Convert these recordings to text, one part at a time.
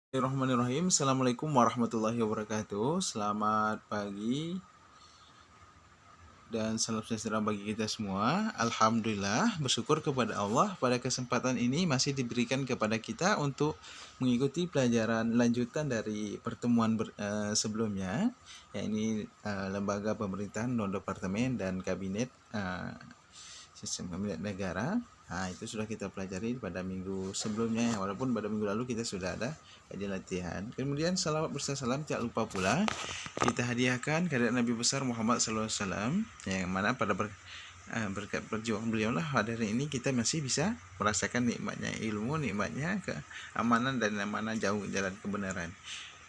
Bismillahirrahmanirrahim. Assalamualaikum warahmatullahi wabarakatuh. Selamat pagi dan salam sejahtera bagi kita semua. Alhamdulillah, bersyukur kepada Allah pada kesempatan ini masih diberikan kepada kita untuk mengikuti pelajaran lanjutan dari pertemuan sebelumnya, yakni lembaga pemerintahan non departemen dan kabinet sistem kabinet negara. Nah, itu sudah kita pelajari pada minggu sebelumnya ya, walaupun pada minggu lalu kita sudah ada kajian latihan. Kemudian salawat berserta salam tidak lupa pula kita hadiahkan kehadirat Nabi besar Muhammad SAW, yang mana pada berkat perjuangan beliau lah pada hari ini kita masih bisa merasakan nikmatnya ilmu, nikmatnya keamanan dan mana jauh jalan kebenaran.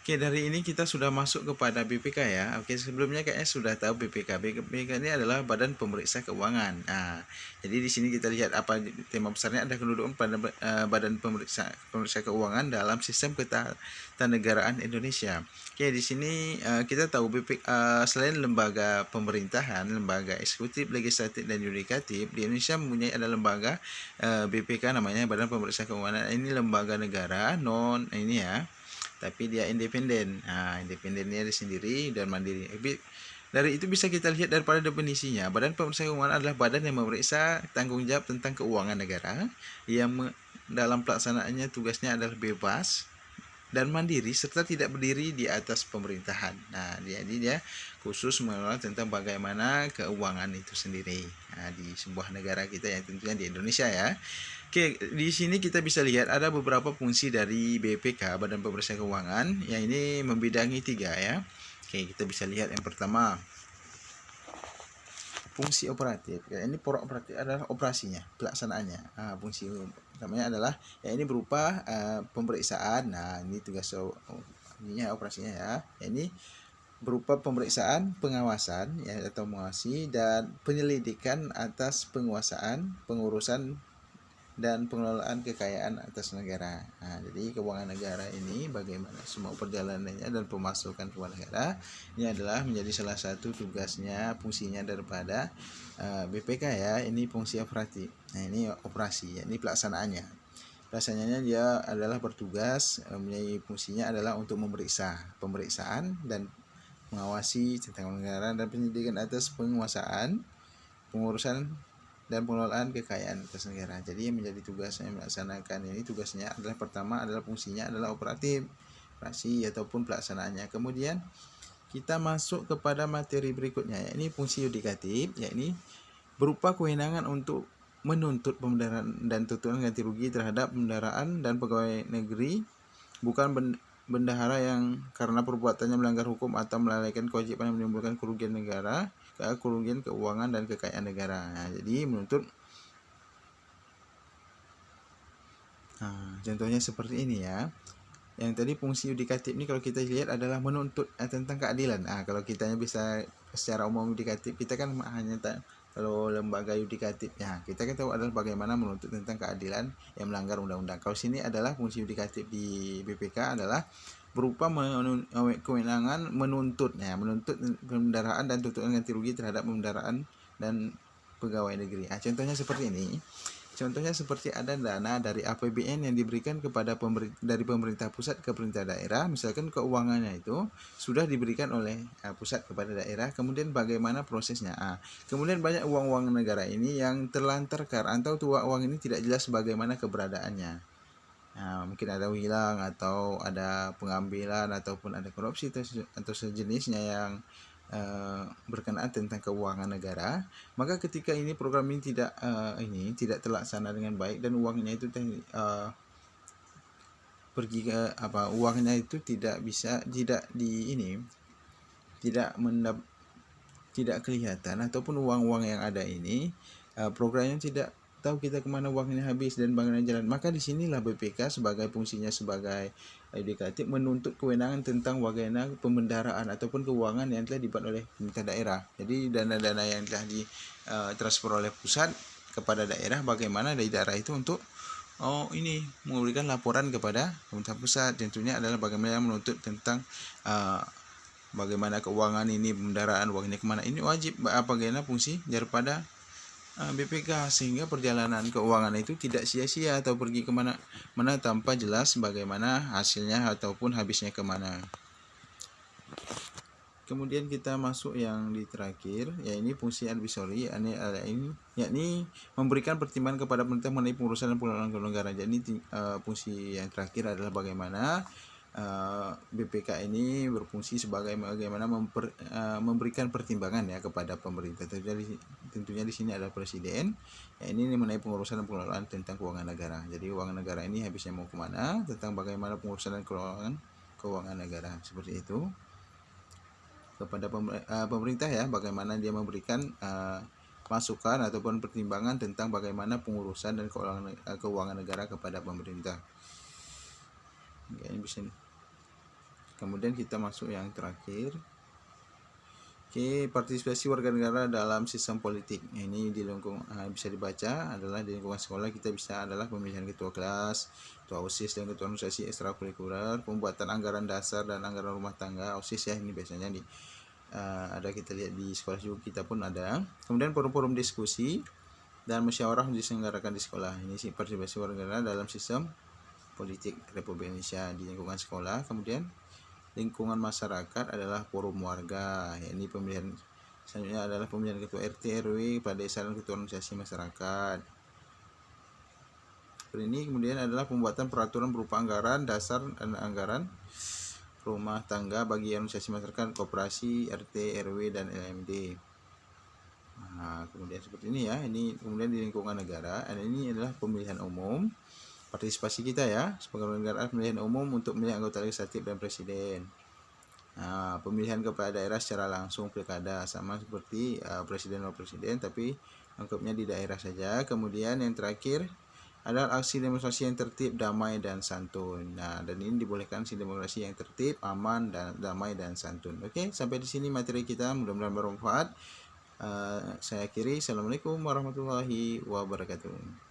Oke, dari ini kita sudah masuk kepada BPK ya. Oke, sebelumnya kayaknya sudah tahu BPK. BPK ini adalah Badan Pemeriksa Keuangan. Nah, jadi di sini kita lihat apa tema besarnya, ada kedudukan pada Badan Pemeriksa Keuangan dalam sistem ketatanegaraan Indonesia. Oke, di sini kita tahu BPK selain lembaga pemerintahan, lembaga eksekutif, legislatif dan yudikatif, di Indonesia mempunyai ada lembaga BPK namanya Badan Pemeriksa Keuangan. Ini lembaga negara non ini ya, tapi dia independen. Nah, independennya dia sendiri dan mandiri. Dari itu bisa kita lihat daripada definisinya, Badan Pemeriksa Keuangan adalah badan yang memeriksa tanggung jawab tentang keuangan negara, yang dalam pelaksanaannya tugasnya adalah bebas dan mandiri serta tidak berdiri di atas pemerintahan. Nah, jadi dia khusus mengelola tentang bagaimana keuangan itu sendiri. Nah, di sebuah negara kita yang tentunya di Indonesia ya. Oke, di sini kita bisa lihat ada beberapa fungsi dari BPK, Badan Pemeriksa Keuangan, yang ini membidangi 3 ya. Oke, kita bisa lihat yang pertama, fungsi operatif. Ya, ini pokok operatif adalah operasinya, pelaksanaannya. Nah, fungsi utamanya adalah ya ini berupa pemeriksaan. Nah, ini tugas ininya operasinya ya. Ini berupa pemeriksaan, pengawasan ya atau mengawasi dan penyelidikan atas penguasaan, pengurusan dan pengelolaan kekayaan atas negara. Nah, jadi keuangan negara ini bagaimana semua perjalanannya dan pemasukan keuangan negara ini adalah menjadi salah satu tugasnya, fungsinya daripada BPK ya. Ini fungsi operatif. Nah, ini operasi, ya, ini pelaksanaannya. Pelaksanaannya dia adalah bertugas, mempunyai fungsinya adalah untuk memeriksa, pemeriksaan dan mengawasi tentang negara dan penyelidikan atas penguasaan, pengurusan dan pengelolaan kekayaan atas negara. Jadi yang menjadi tugasnya melaksanakan ini, tugasnya adalah pertama adalah fungsinya adalah operatif, operasi ataupun pelaksanaannya. Kemudian kita masuk kepada materi berikutnya, yakni fungsi yudikatif, yakni berupa kewenangan untuk menuntut pembenaran dan tuntutan ganti rugi terhadap pembendaraan dan pegawai negeri, bukan bendahara yang karena perbuatannya melanggar hukum atau melalaikan kewajiban yang menimbulkan kerugian negara, kerugian keuangan dan kekayaan negara. Nah, jadi menuntut, contohnya seperti ini ya. Yang tadi fungsi yudikatif ini kalau kita lihat adalah menuntut tentang keadilan. Kalau kita bisa secara umum yudikatif, kita kan hanya kalau lembaga yudikatif ya, kita kan tahu adalah bagaimana menuntut tentang keadilan yang melanggar undang-undang. Kalau sini adalah fungsi yudikatif di BPK adalah berupa kewenangan menuntut ya, menuntut pembendaraan dan tuntutan ganti rugi terhadap pembendaraan dan pegawai negeri. Contohnya seperti ini. Contohnya seperti ada dana dari APBN yang diberikan kepada dari pemerintah pusat ke pemerintah daerah, misalkan keuangannya itu sudah diberikan oleh pusat kepada daerah, kemudian bagaimana prosesnya. Kemudian banyak uang-uang negara ini yang terlantarkan atau uang ini tidak jelas bagaimana keberadaannya. Mungkin ada hilang atau ada pengambilan ataupun ada korupsi atau sejenisnya yang berkenaan tentang keuangan negara. Maka ketika ini program ini tidak terlaksana dengan baik dan uangnya itu pergi ke uangnya itu tidak kelihatan, ataupun uang-uang yang ada ini programnya tidak tahu kita kemana uangnya habis dan bagaimana jalan. Maka disinilah BPK sebagai fungsinya sebagai yudikatif menuntut kewenangan tentang bagaimana pembendaraan ataupun keuangan yang telah dibuat oleh pemerintah daerah. Jadi dana-dana yang telah ditransfer oleh pusat kepada daerah, bagaimana dari daerah itu untuk memberikan laporan kepada pemerintah pusat. Tentunya adalah bagaimana menuntut tentang bagaimana keuangan ini, pembendaraan uangnya kemana, ini wajib bagaimana fungsi daripada BPK, sehingga perjalanan keuangan itu tidak sia-sia atau pergi kemana-mana tanpa jelas bagaimana hasilnya ataupun habisnya kemana. Kemudian kita masuk yang di terakhir, yaitu fungsi advisory, ini yakni memberikan pertimbangan kepada pemerintah mengenai pengurusan dan pengelolaan negara. Jadi fungsi yang terakhir adalah bagaimana BPK ini berfungsi sebagai bagaimana memberikan pertimbangan ya kepada pemerintah. Tentunya di sini adalah presiden. Ya, ini mengenai pengurusan dan pengelolaan tentang keuangan negara. Jadi keuangan negara ini habisnya mau kemana, tentang bagaimana pengurusan dan keuangan negara, seperti itu. Kepada pemerintah ya, bagaimana dia memberikan masukan ataupun pertimbangan tentang bagaimana pengurusan dan keuangan negara kepada pemerintah. Kemudian kita masuk yang terakhir. Oke, partisipasi warga negara dalam sistem politik. Ini di lingkungan bisa dibaca adalah di lingkungan sekolah kita bisa adalah pemilihan ketua kelas, ketua OSIS dan ketua organisasi ekstrakurikuler, pembuatan anggaran dasar dan anggaran rumah tangga OSIS ya, ini biasanya ada kita lihat di sekolah juga kita pun ada. Kemudian forum-forum diskusi dan musyawarah diselenggarakan di sekolah. Ini sih partisipasi warga negara dalam sistem politik Republik Indonesia di lingkungan sekolah. Kemudian lingkungan masyarakat adalah forum warga. Ini pemilihan selanjutnya adalah pemilihan ketua RT RW pada desa dan ketua organisasi masyarakat. Ini kemudian adalah pembuatan peraturan berupa anggaran dasar dan anggaran rumah tangga bagi organisasi masyarakat, koperasi, RT, RW, dan LMD. Nah, kemudian seperti ini ya. Ini kemudian di lingkungan negara. Dan ini adalah pemilihan umum. Partisipasi kita ya sebagai negara, pemilihan umum untuk memilih anggota legislatif dan presiden. Nah, pemilihan kepala daerah secara langsung pilkada sama seperti presiden dan presiden, tapi lengkapnya di daerah saja. Kemudian yang terakhir adalah aksi demonstrasi yang tertib, damai, dan santun. Nah, dan ini dibolehkan aksi demonstrasi yang tertib, aman, dan damai, dan santun. Oke, sampai di sini materi kita, mudah-mudahan bermanfaat. Saya akhiri. Assalamualaikum warahmatullahi wabarakatuh.